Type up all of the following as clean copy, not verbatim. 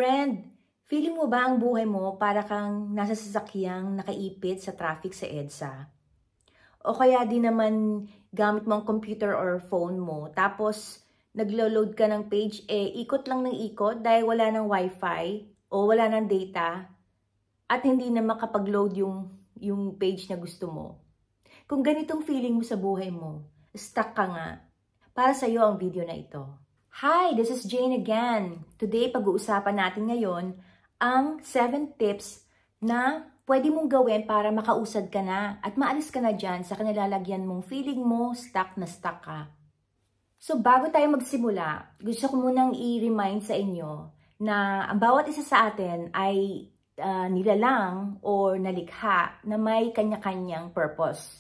Friend, feeling mo ba ang buhay mo para kang nasa sasakyang nakaipit sa traffic sa EDSA? O kaya din naman gamit mo ang computer or phone mo, tapos naglo-load ka ng page, ikot lang ng ikot dahil wala ng wifi o wala ng data at hindi na makapag-load yung page na gusto mo. Kung ganitong feeling mo sa buhay mo, stuck ka nga, para sa iyo ang video na ito. Hi, this is Jane again. Today, pag-uusapan natin ngayon ang 7 tips na pwede mong gawin para makausad ka na at maalis ka na dyan sa kanilalagyan mong feeling mo stuck na stuck ka. So, bago tayo magsimula, gusto ko munang i-remind sa inyo na ang bawat isa sa atin ay nilalang o nalikha na may kanya-kanyang purpose.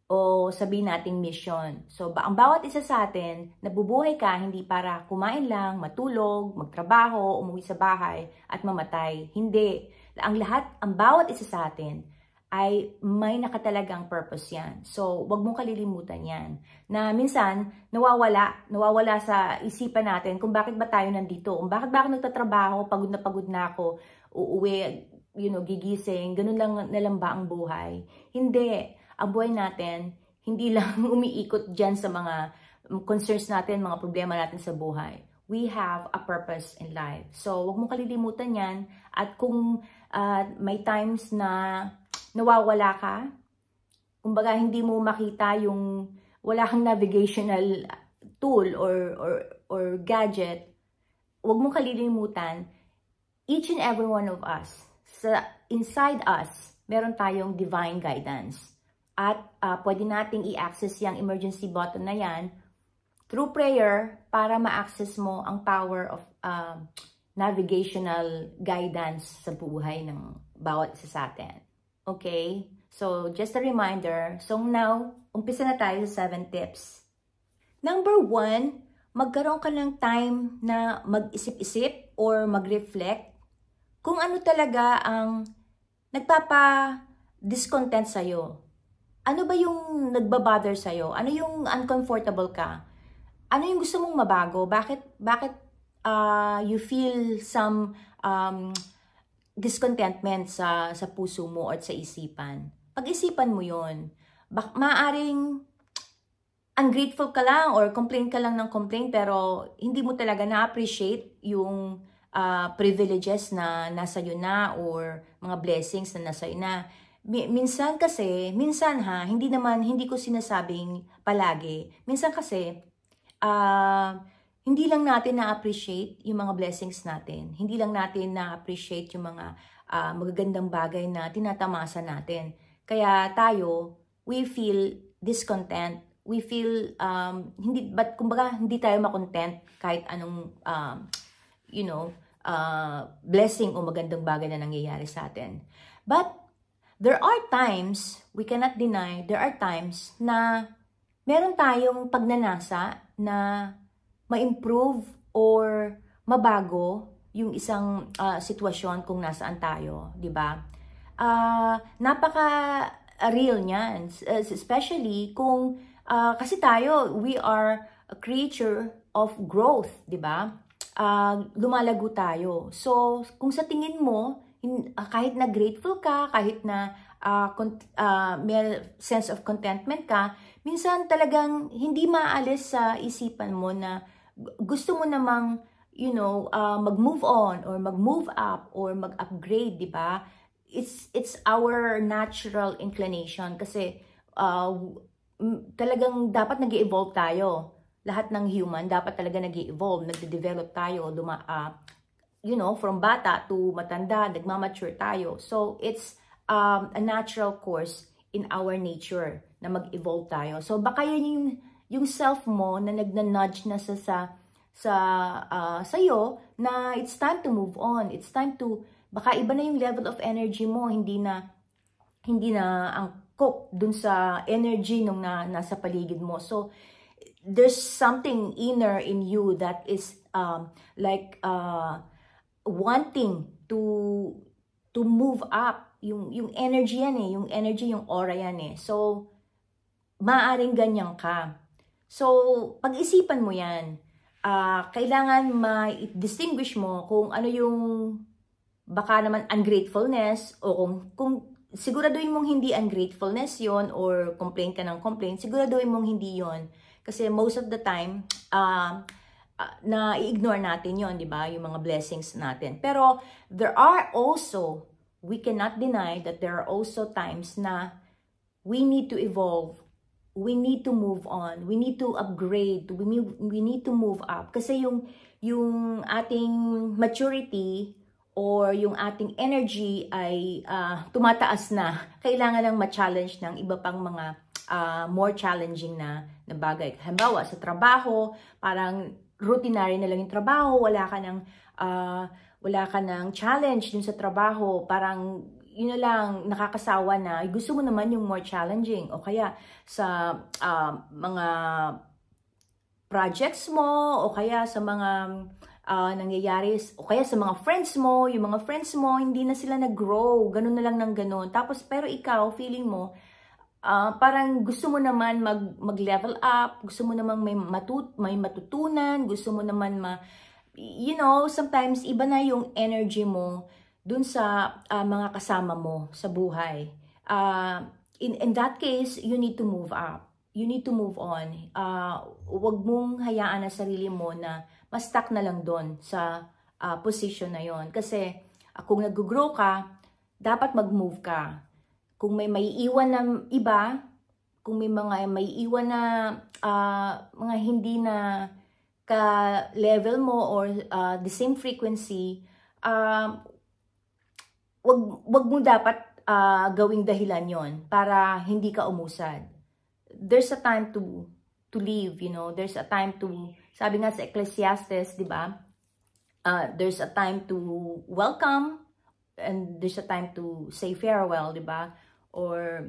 O sabihin nating mission. So, ang bawat isa sa atin, nabubuhay ka hindi para kumain lang, matulog, magtrabaho, umuwi sa bahay, at mamatay. Hindi. Ang bawat isa sa atin ay may nakatalagang purpose yan. So, wag mong kalilimutan yan. Na minsan, nawawala sa isipan natin kung bakit ba tayo nandito. Kung bakit ba ako nagtatrabaho, pagod na ako, uuwi, gigising, ganun lang ba ang buhay? Hindi. Ang buhay natin, hindi lang umiikot dyan sa mga concerns natin, mga problema natin sa buhay. We have a purpose in life. So, huwag mong kalilimutan yan. At kung may times na nawawala ka, kumbaga hindi mo makita wala kang navigational tool or gadget, huwag mong kalilimutan, each and every one of us, inside us, meron tayong divine guidance. At pwede nating i-access yung emergency button na yan through prayer para ma-access mo ang power of navigational guidance sa buhay ng bawat isa sa atin. Okay? So, just a reminder. So now, umpisa na tayo sa 7 tips. Number 1, magkaroon ka ng time na mag-isip-isip or mag-reflect kung ano talaga ang nagpapa-discontent sa'yo. Ano ba yung nagbabother sa'yo? Ano yung uncomfortable ka? Ano yung gusto mong mabago? Bakit you feel some discontentment sa puso mo at sa isipan? Pag-isipan mo yun. Maaring ungrateful ka lang or complain ka lang ng complain pero hindi mo talaga na-appreciate yung privileges na nasa iyo na or mga blessings na nasa iyo na. Minsan hindi ko sinasabing palagi. Minsan kasi, hindi lang natin na-appreciate yung mga blessings natin. Hindi lang natin na-appreciate yung mga magagandang bagay na tinatamasa natin. Kaya tayo, we feel discontent. We feel, hindi tayo makontent kahit anong, blessing o magandang bagay na nangyayari sa atin. But, there are times, we cannot deny, there are times na meron tayong pagnanasa na ma-improve or mabago yung isang sitwasyon kung nasaan tayo, di ba? Napaka-real niyan, especially kung, kasi tayo, we are a creature of growth, di ba? Lumalago tayo. So, kung sa tingin mo, kahit na grateful ka, kahit na may sense of contentment ka, minsan talagang hindi maalis sa isipan mo na gusto mo namang, mag-move on or mag-move up or mag-upgrade, di ba? It's our natural inclination kasi talagang dapat nag-evolve tayo. Lahat ng human dapat talaga nag-evolve, nagde-develop tayo, from bata to matanda, nagmamature tayo. So, it's a natural course in our nature na mag-evolve tayo. So, baka yun yung self mo na nagna-nudge na sa'yo na it's time to move on. It's time to, baka iba na yung level of energy mo, hindi na angkop dun sa energy nung nasa paligid mo. So, there's something inner in you that is wanting to move up. Yung energy yan yung energy, yung aura yan So, maaaring ganyan ka. So, pag-isipan mo yan. kailangan ma-distinguish mo kung ano yung baka naman ungratefulness o kung siguraduhin mong hindi ungratefulness yon or complain ka ng complain, siguraduhin mong hindi yon. Kasi most of the time, na i-ignore natin yon, di ba? Yung mga blessings natin. Pero there are also, we cannot deny that there are also times na we need to evolve. We need to move on. We need to upgrade. We need to move up. Kasi yung ating maturity or yung ating energy ay tumataas na. Kailangan lang ma-challenge ng iba pang mga more challenging na bagay. Halimbawa, sa trabaho, parang routinary na lang yung trabaho, wala ka ng challenge dun sa trabaho, parang yun na lang, nakakasawa na, gusto mo naman yung more challenging. O kaya sa mga projects mo, o kaya sa mga nangyayari, o kaya sa mga friends mo, yung mga friends mo, hindi na sila nag-grow, ganun na lang ng ganun. Tapos, pero ikaw, feeling mo, parang gusto mo naman mag-level up, gusto mo naman may matutunan, gusto mo naman sometimes iba na yung energy mo dun sa mga kasama mo sa buhay. In that case, you need to move up. You need to move on. Huwag mong hayaan na sarili mo na ma-stuck na lang doon sa position na yon. Kasi kung nag-grow ka, dapat mag-move ka. Kung may maiiwan ng iba, kung may mga maiiwan na mga hindi na ka-level mo or the same frequency, wag mo dapat gawing dahilan yon para hindi ka umusad. There's a time to leave, there's a time to, sabi nga sa Ecclesiastes, di ba? There's a time to welcome and there's a time to say farewell, di ba? Or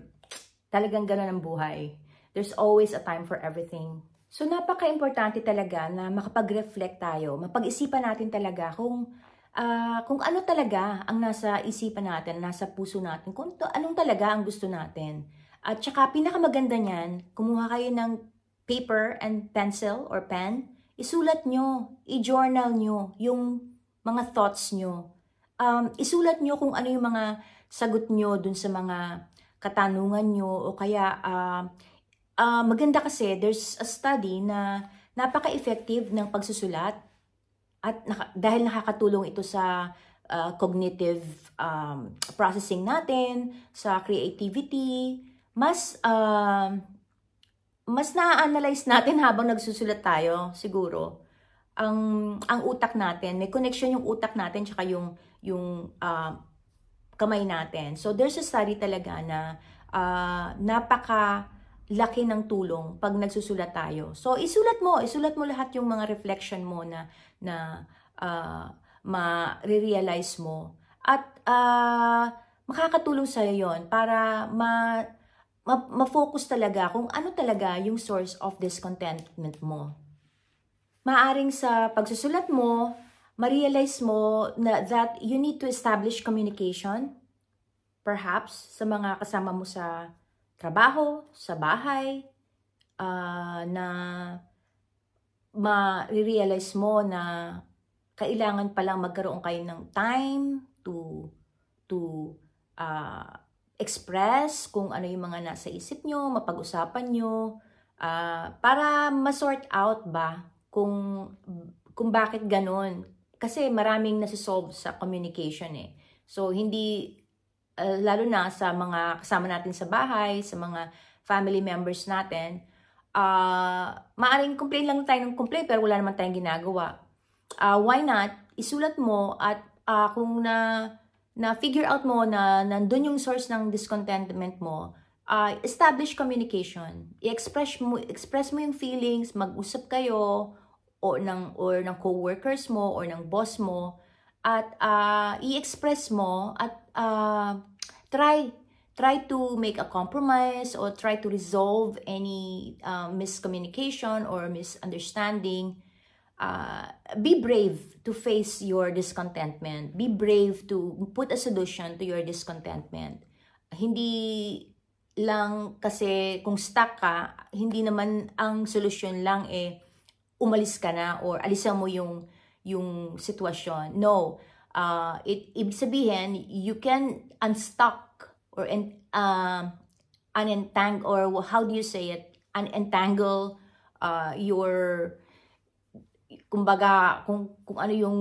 talagang gano'n ang buhay. There's always a time for everything. So napaka-importante talaga na makapag-reflect tayo, mapag-isipan natin talaga kung ano talaga ang nasa isipan natin, nasa puso natin, kung anong talaga ang gusto natin. At saka pinakamaganda niyan, kumuha kayo ng paper and pencil or pen, isulat nyo, i-journal nyo yung mga thoughts nyo. Isulat nyo kung ano yung mga sagot nyo dun sa mga katanungan nyo o kaya maganda kasi there's a study na napaka-effective ng pagsusulat at dahil nakakatulong ito sa cognitive processing natin, sa creativity, mas na-analyze natin habang nagsusulat tayo siguro. Ang utak natin, may connection yung utak natin tsaka yung kamay natin. So there's a study talaga na napaka-laki ng tulong pag nagsusulat tayo. So isulat mo lahat yung mga reflection mo na ma-realize mo. At makakatulong sa'yo yon para ma-focus talaga kung ano talaga yung source of discontentment mo. Maaring sa pagsusulat mo, ma-realize mo na that you need to establish communication, perhaps sa mga kasama mo sa trabaho, sa bahay, na ma-realize mo na kailangan palang magkaroon kayo ng time to express kung ano yung mga nasa isip nyo, mapag-usapan nyo, para ma-sort out ba kung bakit ganun. Kasi maraming nasisolve sa communication eh. So, hindi, lalo na sa mga kasama natin sa bahay, sa mga family members natin, maaring complain lang tayo ng complain pero wala naman tayong ginagawa. Why not? Isulat mo at kung na-figure out mo na nandun yung source ng discontentment mo, establish communication. I-express mo yung feelings, mag-usap kayo, or ng co-workers mo or ng boss mo at i-express mo at try to make a compromise or try to resolve any miscommunication or misunderstanding. Be brave to face your discontentment. Be brave to put a solution to your discontentment. Hindi lang kasi kung stuck ka, hindi naman ang solusyon lang umalis ka na or alisan mo yung sitwasyon. No. Ibig sabihin, you can unstuck or unentangle, or how do you say it? Unentangle your, kumbaga, kung ano yung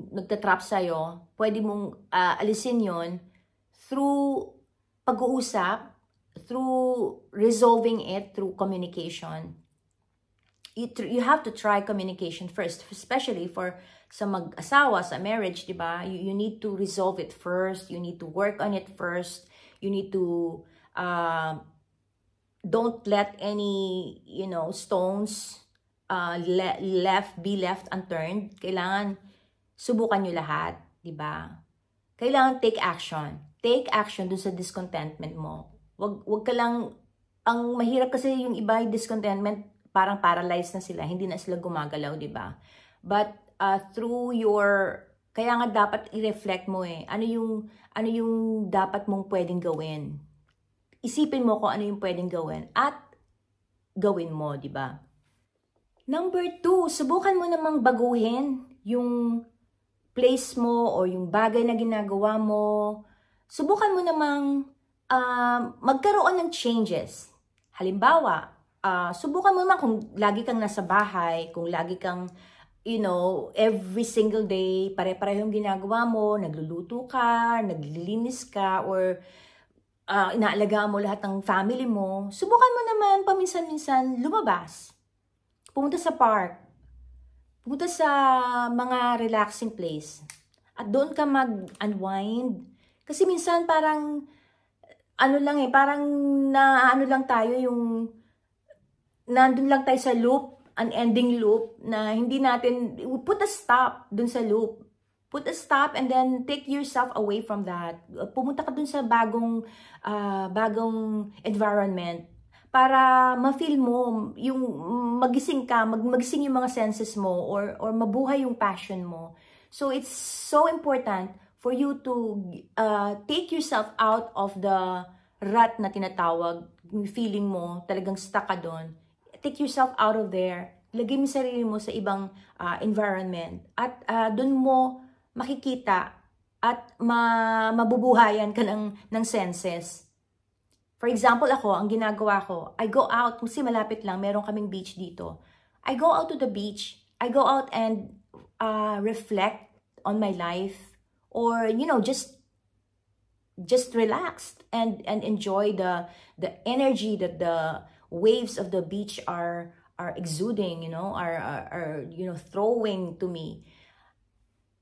nagtatrap sa'yo, pwede mong alisin yon through pag-uusap, through resolving it, through communication. You have to try communication first, especially for sa mag-asawa, sa marriage, di ba? You need to resolve it first. You need to work on it first. You need to, don't let any, stones be left unturned. Kailangan subukan nyo lahat, di ba? Kailangan take action. Take action dun sa discontentment mo. Wag ka lang, ang mahirap kasi yung iba, yung discontentment, parang paralyzed na sila, hindi na sila gumagalaw, di ba? But through your, kaya nga dapat i-reflect mo ano yung dapat mong pwedeng gawin. Isipin mo kung ano yung pwedeng gawin at gawin mo, di ba? Number 2, subukan mo namang baguhin yung place mo or yung bagay na ginagawa mo. Subukan mo namang magkaroon ng changes. Halimbawa, subukan mo naman kung lagi kang nasa bahay, kung lagi kang, every single day, pare-pareho yung ginagawa mo, nagluluto ka, naglilinis ka, or inaalagaan mo lahat ng family mo. Subukan mo naman paminsan-minsan lumabas. Pumunta sa park. Pumunta sa mga relaxing place. At doon ka mag-unwind. Kasi minsan parang, parang lang tayo yung, nandun lang tayo sa loop, unending loop, na hindi natin, put a stop dun sa loop. Put a stop and then take yourself away from that. Pumunta ka dun sa bagong environment para ma-feel mo, yung magising ka, magising yung mga senses mo, or mabuhay yung passion mo. So it's so important for you to take yourself out of the rut na tinatawag, yung feeling mo, talagang stuck ka doon. Take yourself out of there. Lagay mo sarili mo sa ibang environment. At doon mo makikita at mabubuhayan ka ng senses. For example, ako, ang ginagawa ko, I go out, kasi malapit lang, meron kaming beach dito. I go out to the beach. I go out and reflect on my life. Or, just relax and enjoy the energy that the waves of the beach are exuding, are throwing to me.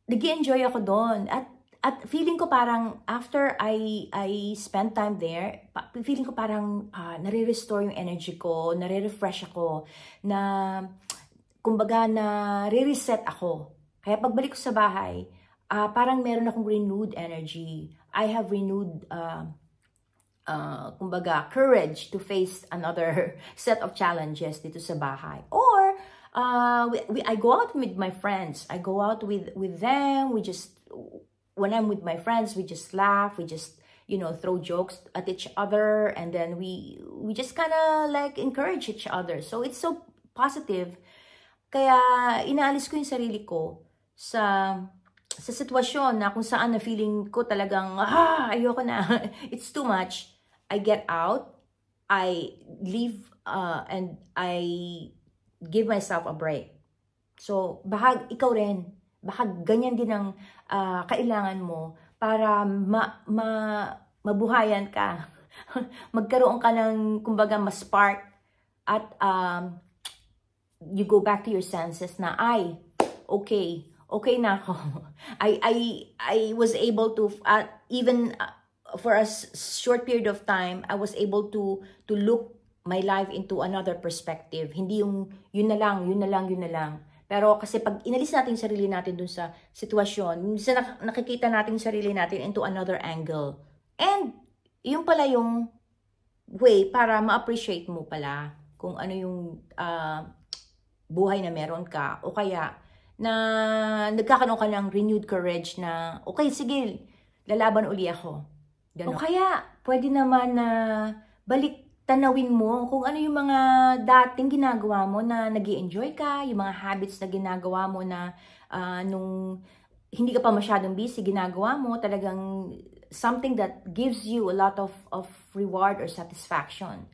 Nag-enjoy ako doon. At feeling ko parang after I spend time there, feeling ko parang nare-restore yung energy ko, nare-refresh ako, na kumbaga nare-reset ako. Kaya pagbalik ko sa bahay, parang meron akong renewed energy. I have renewed kumbaga courage to face another set of challenges dito sa bahay. Or I go out with my friends. I go out with them. When I'm with my friends, we just laugh. We just, throw jokes at each other. And then we just kind of like encourage each other. So it's so positive. Kaya inaalis ko yung sarili ko sa sitwasyon na kung saan na feeling ko talagang, ayoko na. It's too much. I get out. I leave and I give myself a break. So, baka ikaw rin, baka ganyan din ang kailangan mo para mabuhayan ka. Magkaroon ka ng, kumbaga, ma-spark at you go back to your senses na, okay na ako. I was able to, even for a short period of time, I was able to look my life into another perspective. Hindi yung yun na lang. Pero kasi pag inalis natin yung sarili natin dun sa sitwasyon, nakikita natin yung sarili natin into another angle. And yun pala yung way para ma-appreciate mo pala kung ano yung buhay na meron ka. O kaya na nagkakaroon ka ng renewed courage na, okay, sige, lalaban uli ako. Ganun. O kaya, pwede naman na tanawin mo kung ano yung mga dating ginagawa mo na nag-i-enjoy ka, yung mga habits na ginagawa mo na nung hindi ka pa masyadong busy, ginagawa mo talagang something that gives you a lot of reward or satisfaction.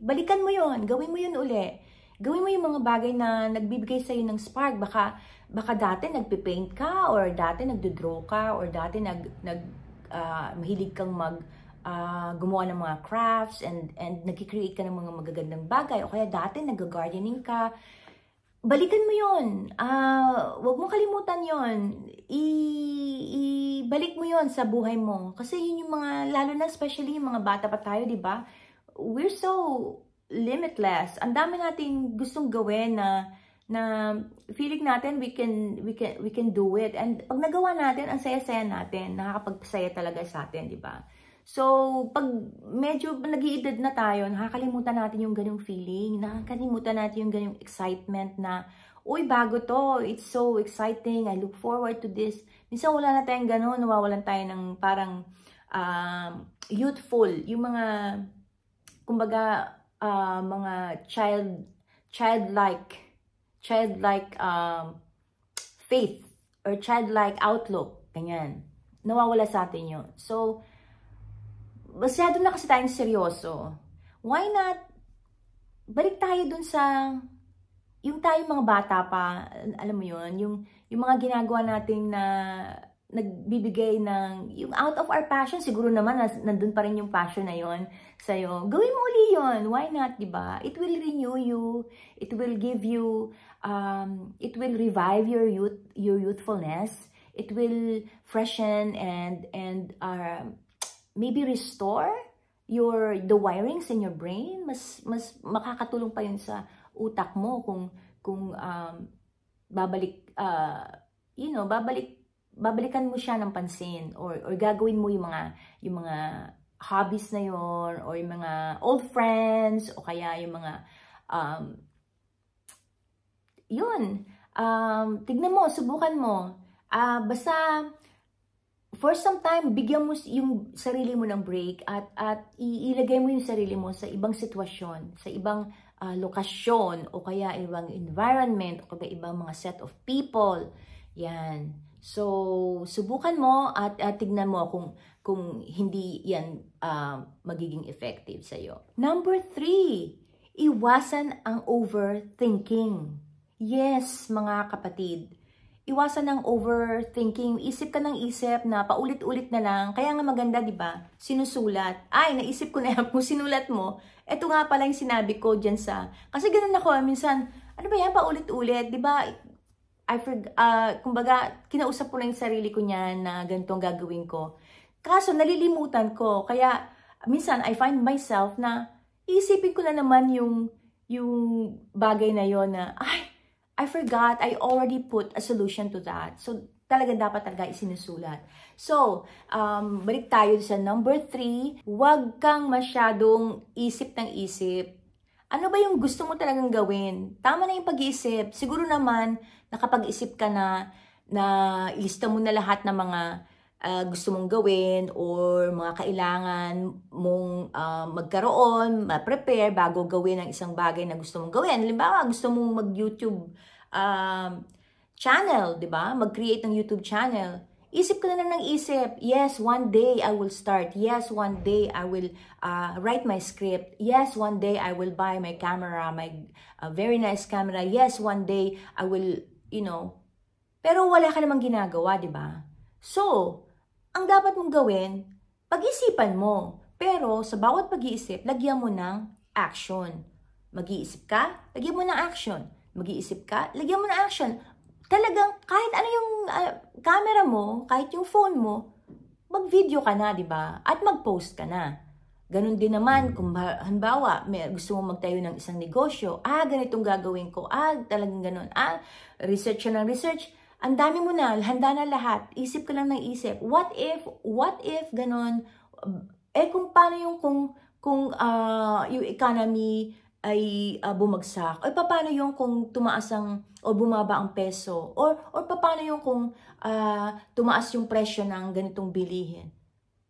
Balikan mo yon, gawin mo yun uli. Gawin mo yung mga bagay na nagbibigay sa'yo ng spark. Baka dati nagpipaint ka, or dati nagdodraw ka, or dati mahilig kang gumawa ng mga crafts and nag-create ka ng mga magagandang bagay, o kaya dati nag-gardening ka. Balikan mo yun. Huwag mong kalimutan yun. Ibalik mo yun sa buhay mo. Kasi yun yung mga, lalo na especially yung mga bata pa tayo, di ba? We're so limitless. Ang dami nating gustong gawin na feeling natin we can do it. And pag nagawa natin, ang saya-saya natin. Nakakapagpasaya talaga sa atin, di ba? So, pag medyo nag-iedad na tayo, nakakalimutan natin yung ganyong feeling, nakakalimutan natin yung ganyong excitement na, uy, bago to, it's so exciting, I look forward to this. Minsan wala na tayong gano'n, nawawalan tayo ng parang youthful, yung mga, kumbaga, mga childlike faith or childlike outlook, ganyan. Nawawala sa atin yun. So, masyado na kasi tayong seryoso. Why not, balik tayo dun sa, yung tayong mga bata pa, alam mo yun, yung mga ginagawa natin na nagbibigay ng, yung out of our passion, siguro naman nandun pa rin yung passion na yun sa'yo. Gawin mo uli yun. Why not, diba? It will renew you. It will give you, it will revive your youthfulness. It will freshen and maybe restore the wirings in your brain. Mas makakatulong pa yun sa utak mo kung babalikan mo siya ng pansin, or gagawin mo yung mga hobbies na yon, or yung mga old friends, o kaya yung mga tignan mo, subukan mo. Basta for some time, bigyan mo yung sarili mo ng break at ilagay mo yung sarili mo sa ibang sitwasyon, sa ibang lokasyon, o kaya ibang environment, o kaya ibang mga set of people. Yan. So, subukan mo at tignan mo kung hindi yan magiging effective sa'yo. Number 3, iwasan ang overthinking. Yes, mga kapatid. Iwasan ng overthinking. Isip ka ng isip na paulit-ulit na lang. Kaya nga maganda, di ba? Sinusulat. Ay, naisip ko na yan. Kung sinulat mo, eto nga pala yung sinabi ko dyan sa... Kasi ganun ako, minsan, ano ba yan, paulit-ulit? Di ba? Kumbaga, kinausap ko na yung sarili ko niyan na ganitong gagawin ko. Kaso, nalilimutan ko. Kaya, minsan, I find myself na iisipin ko na naman yung bagay na yon na, ay, I forgot, I already put a solution to that. So, talaga dapat talaga isinusulat. So, balik tayo sa number 3, huwag kang masyadong isip ng isip. Ano ba yung gusto mo talagang gawin? Tama na yung pag-iisip. Siguro naman, nakapag-isip ka na ilista mo na lahat ng mga gusto mong gawin or mga kailangan mong magkaroon, ma-prepare bago gawin ang isang bagay na gusto mong gawin. Halimbawa, gusto mong mag-YouTube channel, di ba? Mag-create ng YouTube channel. Isip ka na lang ng isip, yes, one day I will start. Yes, one day I will write my script. Yes, one day I will buy my camera, my very nice camera. Yes, one day I will, pero wala ka namang ginagawa, di ba? So, ang dapat mong gawin, pag-isipan mo. Pero sa bawat pag-iisip, lagyan mo ng action. Mag-iisip ka, lagyan mo ng action. Mag-iisip ka, lagyan mo ng action. Talagang kahit ano yung camera mo, kahit yung phone mo, mag-video ka na, di ba? At mag-post ka na. Ganon din naman, kung halimbawa, gusto mo magtayo ng isang negosyo, ganitong gagawin ko, talagang ganon, research ng research, ang dami mo na, handa na lahat, isip ka lang ng isip, what if, ganon, kung paano yung, kung yung economy ay bumagsak, o paano yung kung tumaas o bumaba ang peso, or paano yung kung tumaas yung presyo ng ganitong bilihin.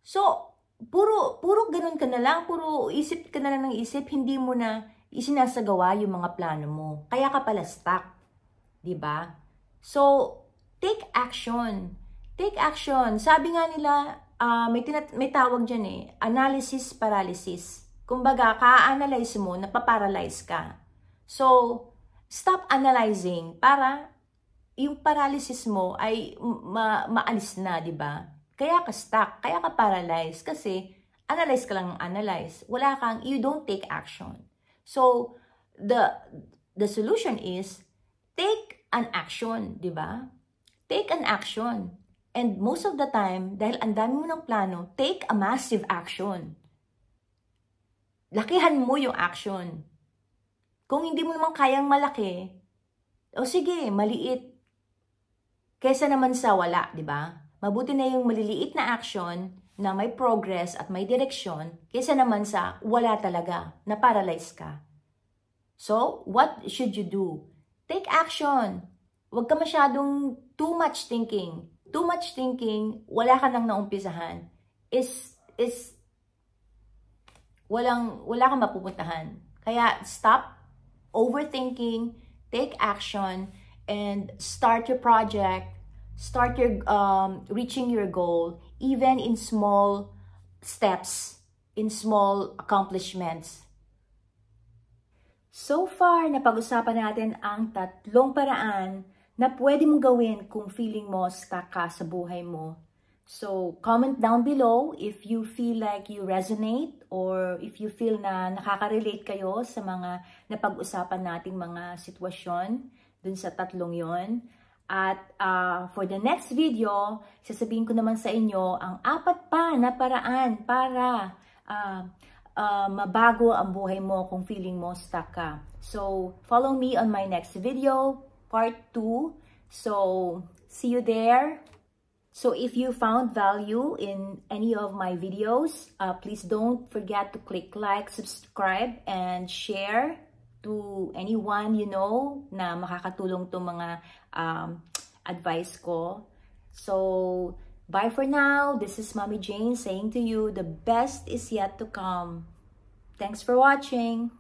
So, puro ganun ka na lang, puro isip ka na lang ng isip, hindi mo na isinasagawa yung mga plano mo. Kaya ka pala stuck, 'di ba? So, take action. Take action. Sabi nga nila, may tawag diyan analysis paralysis. Kumbaga, ka-analyze mo, napaparalyze ka. So, stop analyzing para yung paralysis mo ay maalis na, 'di ba? Kaya ka stuck, kaya ka paralyzed kasi analyze ka lang ng analyze. You don't take action. So, the solution is take an action, 'di ba? Take an action. And most of the time, dahil ang dami mo ng plano, take a massive action. Lakihan mo yung action. Kung hindi mo naman kayang malaki, o sige, maliit. Kesa naman sa wala, di ba? Mabuti na yung maliliit na action na may progress at may direksyon, kesa naman sa wala talaga, na paralyze ka. So, what should you do? Take action. Huwag ka masyadong too much thinking. Too much thinking, wala ka nang naumpisahan, wala kang mapupuntahan. Kaya stop overthinking, take action, and start your project, start your reaching your goal, even in small steps, in small accomplishments. So far, napag-usapan natin ang 3 paraan na pwede mong gawin kung feeling mo stuck ka sa buhay mo. So, comment down below if you feel like you resonate or if you feel na nakaka-relate kayo sa mga napag-usapan nating mga sitwasyon dun sa 3 yon. At for the next video, sasabihin ko naman sa inyo ang 4 pa na paraan para mabago ang buhay mo kung feeling mo stuck ka. So, follow me on my next video, part 2. So, see you there. So, if you found value in any of my videos, please don't forget to click like, subscribe, and share to anyone you know na makakatulong to mga advice ko. So, bye for now. This is Mommy Jane saying to you, the best is yet to come. Thanks for watching.